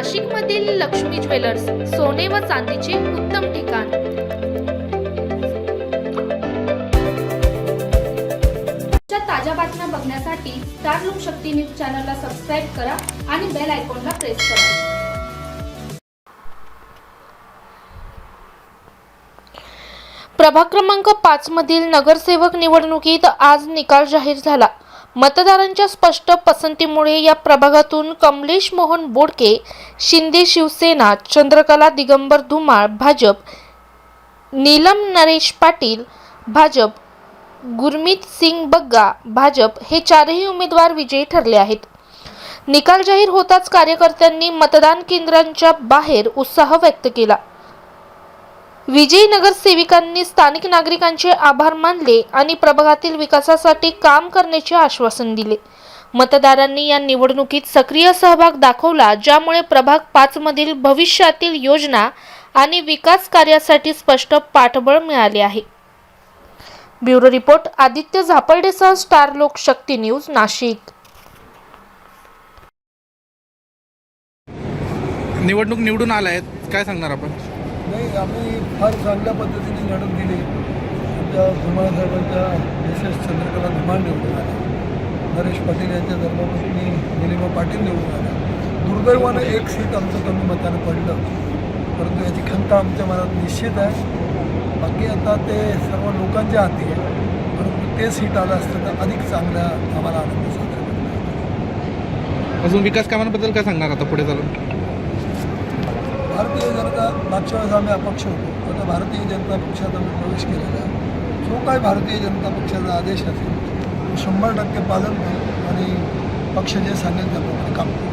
नाशिकमधील लक्ष्मी ज्वेलर्स, सोने व चांदीचे उत्तम ठिकाण। ताज्या बातम्या बघण्यासाठी स्टार लोकशक्ती न्यूज चॅनलला सबस्क्राइब करा आणि बेल आयकॉनला प्रेस करा। प्रभाग क्रमांक 5 मधील नगरसेवक निवडणुकीत आज निकाल जाहीर झाला। मतदारांच्या स्पष्ट पसंतीमुळे या प्रभागातून कमलेश मोहन बोडके शिंदे शिवसेना, चंद्रकला दिगंबर धुमाळ भाजप, नीलम नरेश पाटील भाजप, गुरमीत सिंग बग्गा भाजप हे चारही उमेदवार विजयी ठरले आहेत। निकाल जाहीर होताच कार्यकर्त्यांनी मतदान केंद्रांच्या बाहेर उत्साह व्यक्त केला। विजयी नगरसेविकांनी स्थानिक नागरिकांचे आभार मानले आणि प्रभागातील विकासासाठी काम करण्याचे आश्वासन दिले। मतदारांनी या निवडणुकीत सक्रिय सहभाग दाखवला, ज्यामुळे प्रभाग 5 मधील भविष्यातील योजना आणि विकास कार्यासाठी स्पष्ट पाठबळ मिळाले आहे। ब्युरो रिपोर्ट आदित्य झापर्डेसह स्टार लोकशक्ती न्यूज, नाशिक। निवडणूक निवडून आलाय, काय सांगणार आपण? नाही, आम्ही फार चांगल्या पद्धतीने लढत दिली। आमच्या धुमाळ साहेबांच्या मिसेस चंद्रकला धुमाळ निवडून आल्या, नरेश पाटील यांच्या धर्मपत्नी निलिमा पाटील निवडून आल्या। दुर्दैवानं एक सीट आमचं कमी मतानं पडलं, परंतु याची खंत आमच्या मनात निश्चित आहे। बाकी आता ते सर्व लोकांच्या हाती आहे, परंतु ते सीट आलं असतं तर अधिक चांगला आम्हाला आनंद साजरा करतो। अजून विकास कामांबद्दल काय सांगणार आता पुढे चालून? भारतीय जनता, मागच्या वेळेस आम्ही अपक्ष होतो, आता भारतीय जनता पक्षात आम्ही प्रवेश केलेला आहे। जो काय भारतीय जनता पक्षाचा आदेश असेल तो 100% पालन करू आणि पक्ष जे सांगेल त्याप्रमाणे काम करू।